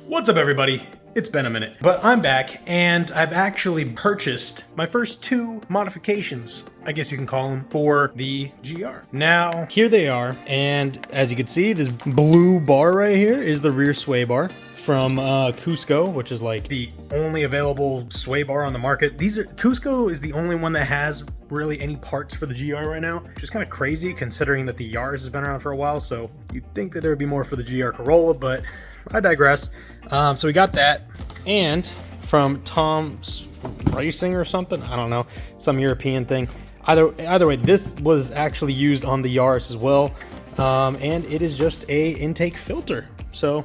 What's up, everybody? It's been a minute, but I'm back, and I've actually purchased my first two modifications, I guess you can call them, for the GR. Now, here they are, and as you can see, this blue bar right here is the rear sway bar from Cusco, which is like the only available sway bar on the market. Cusco is the only one that has really any parts for the GR right now, which is kind of crazy considering that the Yaris has been around for a while, so you'd think that there would be more for the GR Corolla, but I digress. So we got that, and from Tom's Racing or something, I don't know, some European thing. Either way, this was actually used on the Yaris as well, and it is just a intake filter. So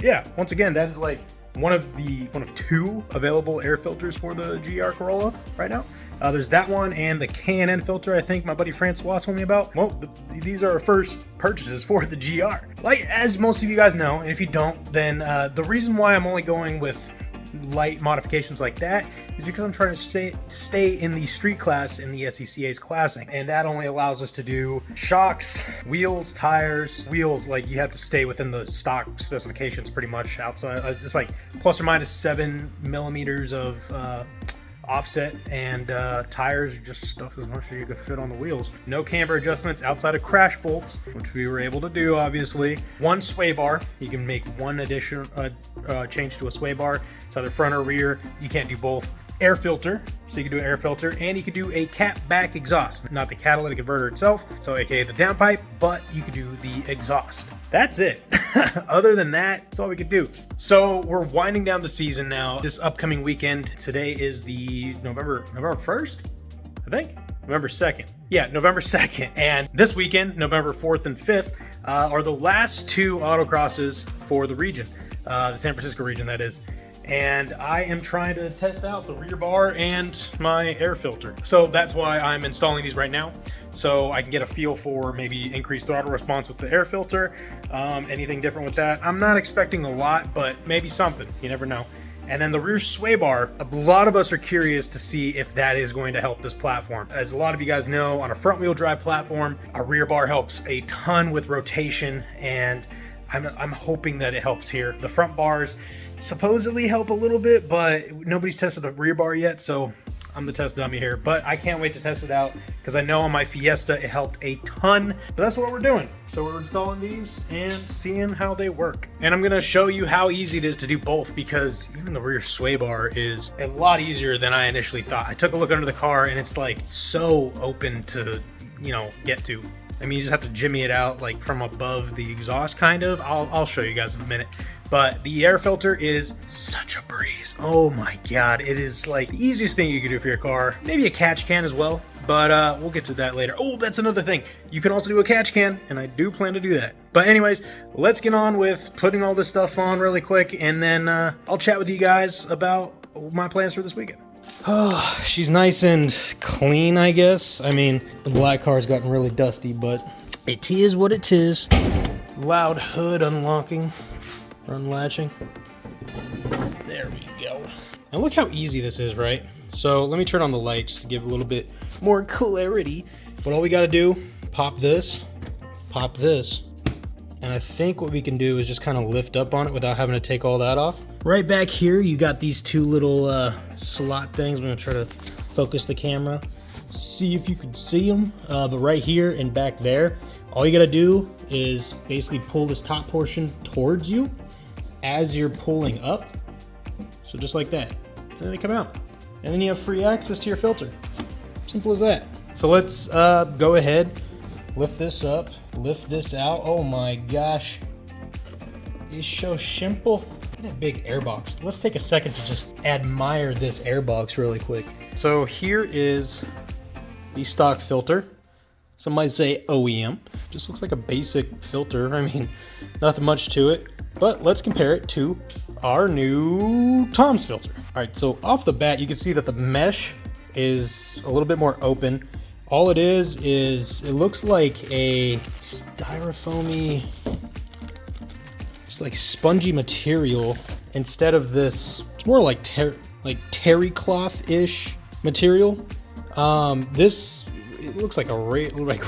yeah, once again, that is like one of two available air filters for the GR Corolla right now. There's that one and the K&N filter, I think my buddy Francois told me about. Well, these are our first purchases for the GR. Like, as most of you guys know, and if you don't, then the reason why I'm only going with light modifications like that is because I'm trying to stay in the street class in the SCCA's classing, and that only allows us to do shocks, wheels, tires. Wheels, like, you have to stay within the stock specifications pretty much. Outside, it's like plus or minus 7 millimeters of offset, and tires are just stuff as much as you could fit on the wheels. No camber adjustments outside of crash bolts, which we were able to do, obviously. One sway bar, you can make one addition change to a sway bar. It's either front or rear. You can't do both. Air filter, so you can do an air filter, and you can do a cat back exhaust, not the catalytic converter itself, so aka the downpipe, but you can do the exhaust. That's it. Other than that, that's all we could do. So we're winding down the season now. This upcoming weekend, today is the November 1st, I think? November 2nd. Yeah, November 2nd. And this weekend, November 4th and 5th, are the last two autocrosses for the region, the San Francisco region, that is. And I am trying to test out the rear bar and my air filter. So that's why I'm installing these right now, so I can get a feel for maybe increased throttle response with the air filter, anything different with that. I'm not expecting a lot, but maybe something, you never know. And then the rear sway bar, a lot of us are curious to see if that is going to help this platform. As a lot of you guys know, on a front wheel drive platform, a rear bar helps a ton with rotation, and I'm hoping that it helps here. The front bars supposedly help a little bit, but nobody's tested the rear bar yet, so I'm the test dummy here. But I can't wait to test it out, because I know on my Fiesta it helped a ton. But that's what we're doing. So we're installing these and seeing how they work. And I'm going to show you how easy it is to do both, because even the rear sway bar is a lot easier than I initially thought. I took a look under the car, and it's like so open to, get to. I mean, you just have to jimmy it out like from above the exhaust, kind of. I'll show you guys in a minute. But the air filter is such a breeze. Oh my God, it is like the easiest thing you can do for your car. Maybe a catch can as well, but we'll get to that later. Oh, that's another thing. You can also do a catch can, and I do plan to do that. But anyways, let's get on with putting all this stuff on really quick, and then I'll chat with you guys about my plans for this weekend. Oh, she's nice and clean, I guess. I mean, the black car's gotten really dusty, but it is what it is. Loud hood unlocking. Unlatching. There we go. And look how easy this is, right? So let me turn on the light just to give a little bit more clarity. But all we got to do, pop this, and I think what we can do is just kind of lift up on it without having to take all that off. Right back here, you got these two little slot things. I'm going to try to focus the camera, see if you can see them. But right here and back there, all you got to do is basically pull this top portion towards you as you're pulling up. So just like that. And then they come out. And then you have free access to your filter. Simple as that. So let's go ahead, lift this up, lift this out. Oh my gosh. It's so simple. Look at that big airbox. Let's take a second to just admire this airbox really quick. So here is the stock filter. Some might say OEM. Just looks like a basic filter. I mean, nothing much to it. But let's compare it to our new Tom's filter. All right, so off the bat, you can see that the mesh is a little bit more open. All it is it looks like a styrofoamy, just like spongy material instead of this. It's more like terry cloth-ish material. This, it looks like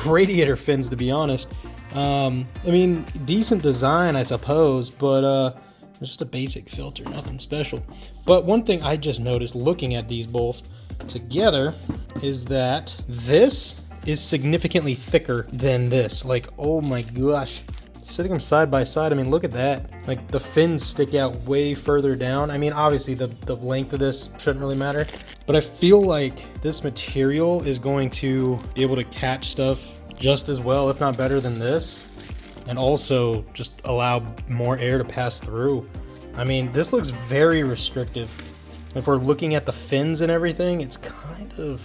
radiator fins, to be honest. I mean, decent design, I suppose, but just a basic filter, nothing special. But one thing I just noticed looking at these both together is that this is significantly thicker than this. Like, oh my gosh. Sitting them side by side, I mean, look at that. Like, the fins stick out way further down. I mean, obviously the length of this shouldn't really matter, but I feel like this material is going to be able to catch stuff just as well, if not better than this, and also just allow more air to pass through. I mean, this looks very restrictive. If we're looking at the fins and everything, it's kind of,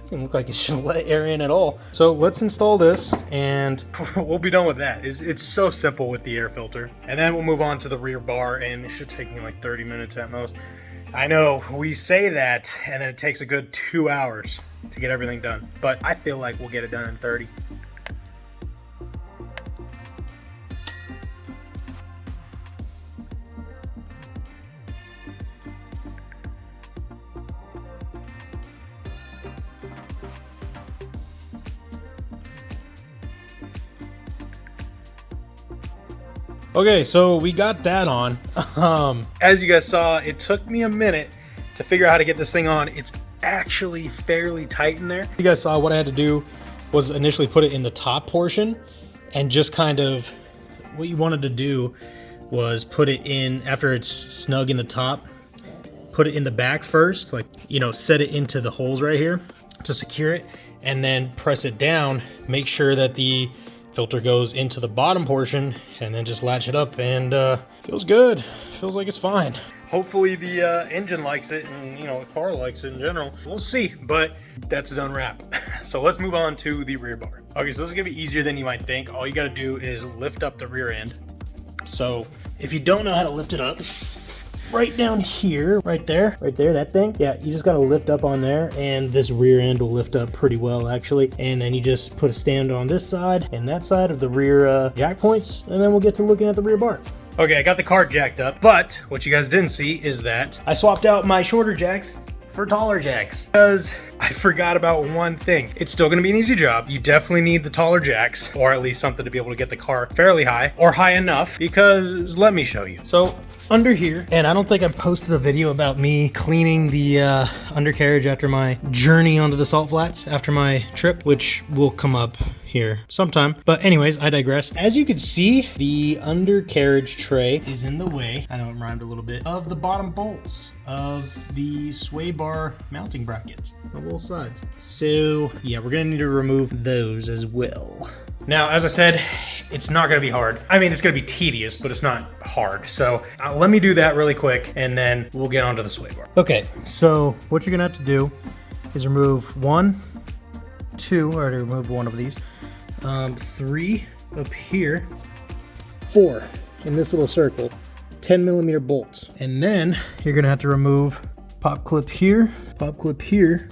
doesn't look like it should let air in at all. So let's install this and we'll be done with that. It's so simple with the air filter. And then we'll move on to the rear bar, and it should take me like 30 minutes at most. I know we say that and then it takes a good 2 hours to get everything done, but I feel like we'll get it done in 30. Okay, so we got that on. As you guys saw, it took me a minute to figure out how to get this thing on. It's actually fairly tight in there. You guys saw what I had to do was initially put it in the top portion, and just kind of what you wanted to do was put it in after it's snug in the top, put it in the back first, like, you know, set it into the holes right here to secure it, and then press it down, make sure that the filter goes into the bottom portion, and then just latch it up, and feels good. Feels like it's fine. Hopefully the engine likes it, and, you know, the car likes it in general. We'll see, but that's a done wrap. So let's move on to the rear bar. Okay, so this is gonna be easier than you might think. All you gotta do is lift up the rear end. So if you don't know how to lift it up, right down here, right there, that thing. Yeah, you just gotta lift up on there, and this rear end will lift up pretty well, actually. And then you just put a stand on this side and that side of the rear jack points, and then we'll get to looking at the rear bar. Okay, I got the car jacked up, but what you guys didn't see is that I swapped out my shorter jacks for taller jacks, because I forgot about one thing. It's still gonna be an easy job. You definitely need the taller jacks, or at least something to be able to get the car fairly high, or high enough, because let me show you. So under here, and I don't think I posted a video about me cleaning the undercarriage after my journey onto the salt flats after my trip, which will come up here sometime. But anyways, I digress. As you can see, the undercarriage tray is in the way, I know it rhymed a little bit, of the bottom bolts of the sway bar mounting brackets on both sides. So yeah, we're gonna need to remove those as well. Now, as I said, it's not gonna be hard. I mean, it's gonna be tedious, but it's not hard. So let me do that really quick, and then we'll get onto the sway bar. Okay, so what you're gonna have to do is remove 1, 2, I already removed one of these, 3 up here, 4 in this little circle, 10mm bolts. And then you're gonna have to remove pop clip here, pop clip here,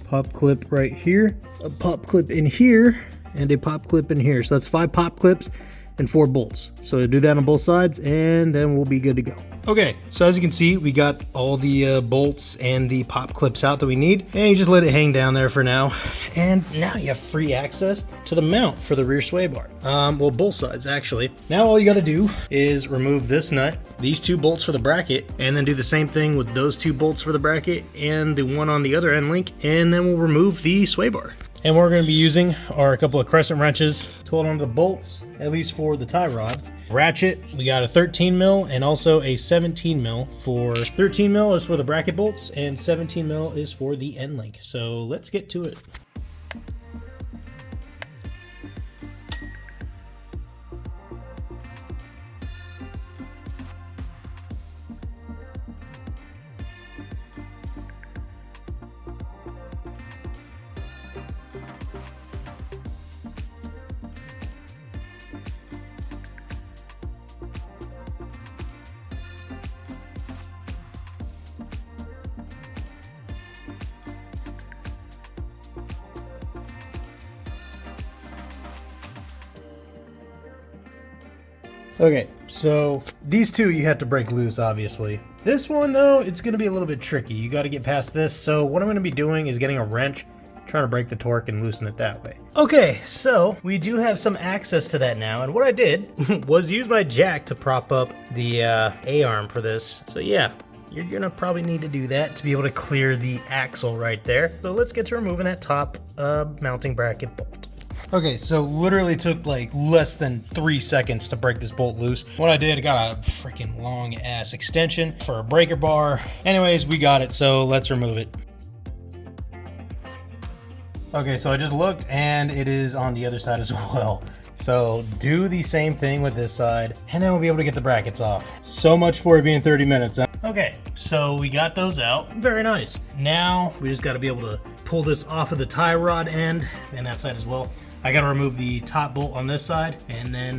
pop clip right here, a pop clip in here, and a pop clip in here. So that's 5 pop clips and 4 bolts. So do that on both sides, and then we'll be good to go. Okay, so as you can see, we got all the bolts and the pop clips out that we need, and you just let it hang down there for now. And now you have free access to the mount for the rear sway bar. Well, both sides actually. Now all you gotta do is remove this nut, these 2 bolts for the bracket, and then do the same thing with those 2 bolts for the bracket and the one on the other end link, and then we'll remove the sway bar. And what we're going to be using are a couple of Crescent wrenches to hold onto the bolts, at least for the tie rods. Ratchet, we got a 13mm and also a 17mm. For 13mm is for the bracket bolts, and 17mm is for the end link. So let's get to it. Okay, so these 2 you have to break loose, obviously. This one, though, it's going to be a little bit tricky. You got to get past this. So what I'm going to be doing is getting a wrench, try to break the torque and loosen it that way. Okay, so we do have some access to that now, and what I did was use my jack to prop up the A-arm for this. So yeah, you're gonna probably need to do that to be able to clear the axle right there. So let's get to removing that top mounting bracket bolt. Okay, so literally took like less than 3 seconds to break this bolt loose. What I did, I got a freaking long ass extension for a breaker bar. Anyways, we got it, so let's remove it. Okay, so I just looked and it is on the other side as well. So do the same thing with this side and then we'll be able to get the brackets off. So much for it being 30 minutes. Okay, so we got those out. Very nice. Now we just gotta be able to pull this off of the tie rod end and that side as well. I gotta remove the top bolt on this side and then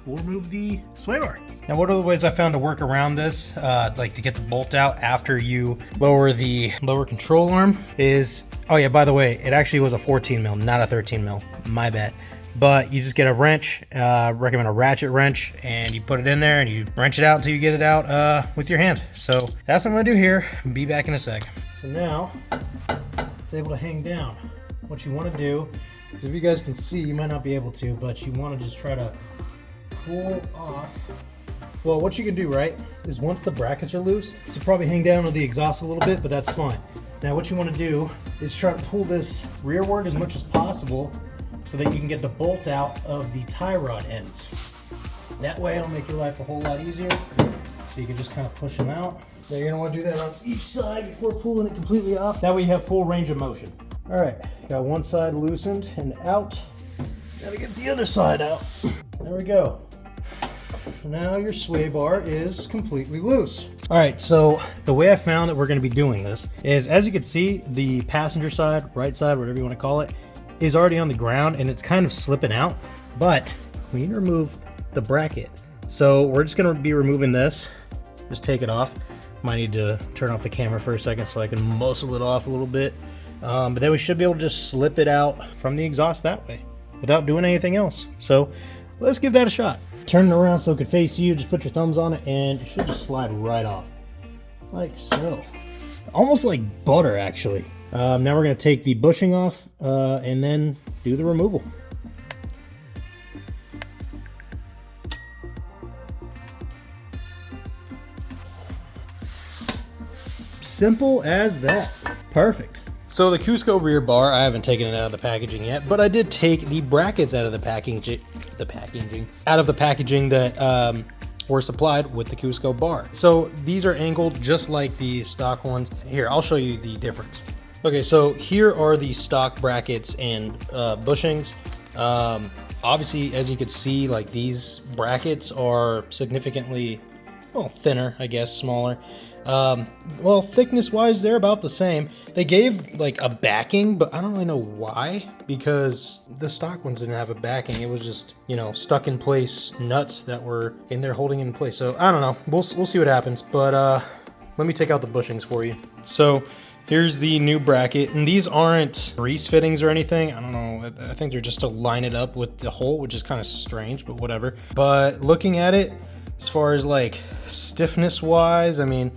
we'll remove the sway bar. Now one of the ways I found to work around this, like to get the bolt out after you lower the lower control arm is, oh yeah, by the way, it actually was a 14 mil, not a 13 mil, my bad. But you just get a wrench, recommend a ratchet wrench, and you put it in there and you wrench it out until you get it out with your hand. So that's what I'm gonna do here. Be back in a sec. So now it's able to hang down. What you wanna do, if you guys can see, you might not be able to, but you wanna just try to pull off. Well, what you can do, right, is once the brackets are loose, this will probably hang down on the exhaust a little bit, but that's fine. Now what you wanna do is try to pull this rearward as much as possible so that you can get the bolt out of the tie rod ends. That way it'll make your life a whole lot easier. So you can just kind of push them out. Now you're gonna wanna do that on each side before pulling it completely off. That way you have full range of motion. All right, got one side loosened and out. Gotta get the other side out. There we go. Now your sway bar is completely loose. All right, so the way I found that we're gonna be doing this is, as you can see, the passenger side, right side, whatever you wanna call it, is already on the ground and it's kind of slipping out, but we need to remove the bracket. So we're just gonna be removing this. Just take it off. Might need to turn off the camera for a second so I can muscle it off a little bit. But then we should be able to just slip it out from the exhaust that way without doing anything else. So let's give that a shot. Turn it around so it can face you, just put your thumbs on it and it should just slide right off. Like so. Almost like butter actually. Now we're going to take the bushing off and then do the removal. Simple as that. Perfect. So the Cusco rear bar, I haven't taken it out of the packaging yet, but I did take the brackets out of the packaging that were supplied with the Cusco bar. So these are angled just like the stock ones. Here, I'll show you the difference. Okay, so here are the stock brackets and bushings. Obviously, as you can see, like these brackets are significantly, well, thinner, I guess, smaller. Well, thickness wise, they're about the same. They gave like a backing, but I don't really know why, because the stock ones didn't have a backing. It was just, you know, stuck in place nuts that were in there holding it in place. So I don't know, we'll see what happens, but let me take out the bushings for you. So here's the new bracket, and these aren't grease fittings or anything. I don't know, I think they're just to line it up with the hole, which is kind of strange, but whatever. But looking at it, as far as like stiffness wise, I mean,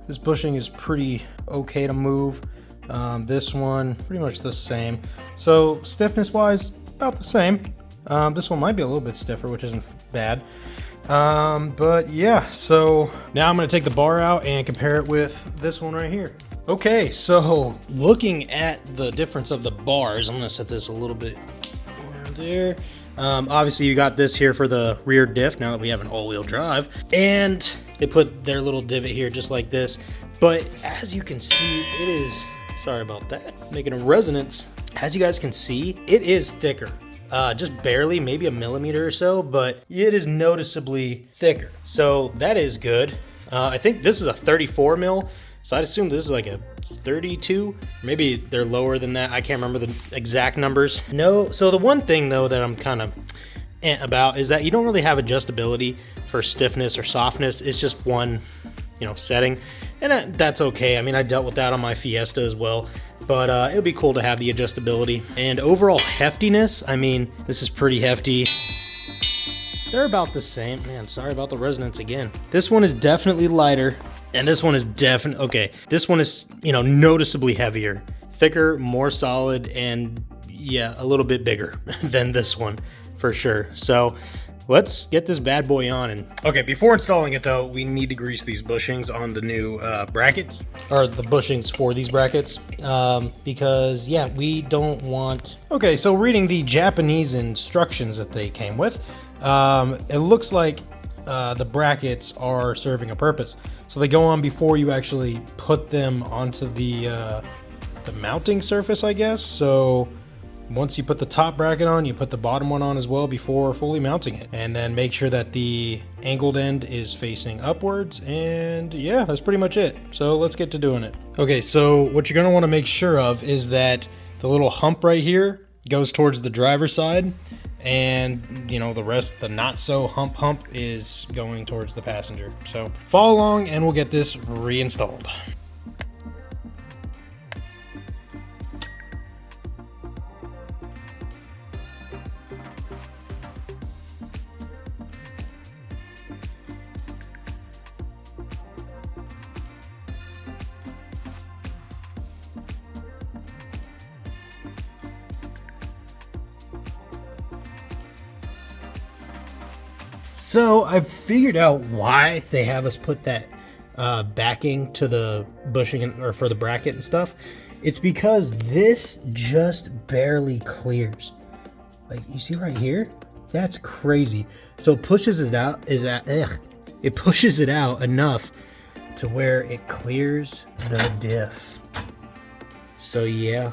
this bushing is pretty okay to move. This one, pretty much the same. So stiffness wise, about the same. This one might be a little bit stiffer, which isn't bad. But yeah, so now I'm gonna take the bar out and compare it with this one right here. Okay, so looking at the difference of the bars, I'm gonna set this a little bit around there. Obviously you got this here for the rear diff now that we have an all-wheel drive, and they put their little divot here just like this. But as you can see, it is, sorry about that, making a resonance. As you guys can see, it is thicker. Just barely, maybe a millimeter or so, but it is noticeably thicker. So that is good. I think this is a 34 mil, so I'd assume this is like a 32. Maybe they're lower than that. I can't remember the exact numbers. No, so the one thing though that I'm kind of about is that you don't really have adjustability for stiffness or softness. It's just one, you know, setting, and that's okay. I mean, I dealt with that on my Fiesta as well, but it would be cool to have the adjustability. And overall heftiness, I mean, this is pretty hefty. They're about the same. Man, sorry about the resonance again. This one is definitely lighter, and this one is definitely, okay, this one is, you know, noticeably heavier, thicker, more solid, and yeah, a little bit bigger than this one for sure. So let's get this bad boy on. And okay, before installing it though, we need to grease these bushings on the new brackets, or the bushings for these brackets, because yeah, we don't want... Okay, so reading the Japanese instructions that they came with, it looks like the brackets are serving a purpose. So they go on before you actually put them onto the mounting surface, I guess. So once you put the top bracket on, you put the bottom one on as well before fully mounting it. And then make sure that the angled end is facing upwards. And yeah, that's pretty much it. So let's get to doing it. Okay, so what you're gonna wanna make sure of is that the little hump right here goes towards the driver's side. And you know, the rest, the not so hump is going towards the passenger. So follow along and we'll get this reinstalled. So I've figured out why they have us put that backing to the bushing or for the bracket and stuff. It's because this just barely clears. Like you see right here, that's crazy. So it pushes it out. It pushes it out enough to where it clears the diff. So yeah.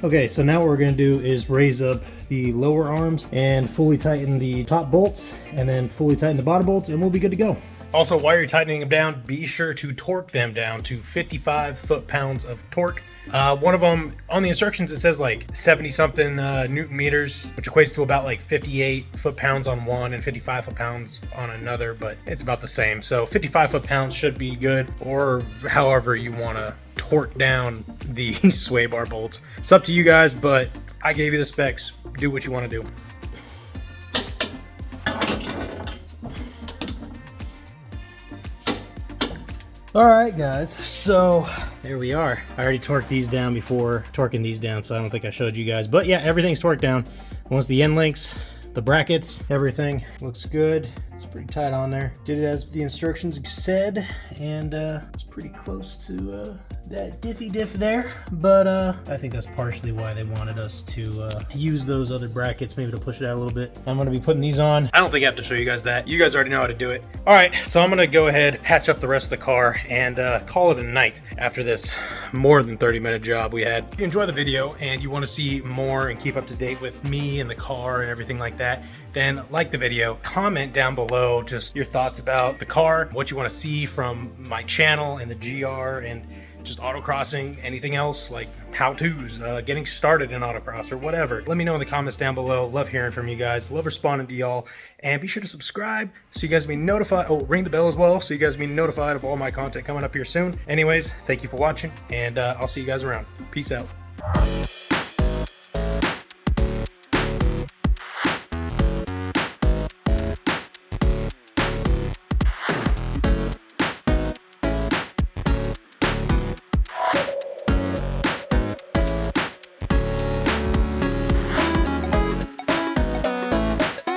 Okay, so now what we're going to do is raise up the lower arms and fully tighten the top bolts and then fully tighten the bottom bolts and we'll be good to go. Also, while you're tightening them down, be sure to torque them down to 55 foot-pounds of torque. One of them, on the instructions, it says like 70 something Newton meters, which equates to about like 58 foot-pounds on one and 55 foot-pounds on another, but it's about the same. So 55 foot-pounds should be good, or however you want to torque down the sway bar bolts. It's up to you guys, but I gave you the specs. Do what you want to do. Alright guys, so there we are. I already torqued these down before torquing these down, so I don't think I showed you guys. But yeah, everything's torqued down. Once the end links, the brackets, everything looks good. It's pretty tight on there. Did it as the instructions said, and it's pretty close to that diffy diff there. But I think that's partially why they wanted us to use those other brackets, maybe to push it out a little bit. I'm gonna be putting these on. I don't think I have to show you guys that. You guys already know how to do it. All right, so I'm gonna go ahead, patch up the rest of the car, and call it a night after this more than 30-minute job we had. If you enjoy the video and you want to see more and keep up to date with me and the car and everything like that, then like the video, comment down below just your thoughts about the car, what you want to see from my channel and the GR, and just autocrossing, anything else like how-tos, getting started in autocross or whatever. Let me know in the comments down below. Love hearing from you guys. Love responding to y'all. And be sure to subscribe so you guys be notified. Oh, ring the bell as well so you guys be notified of all my content coming up here soon. Anyways, thank you for watching, and I'll see you guys around. Peace out.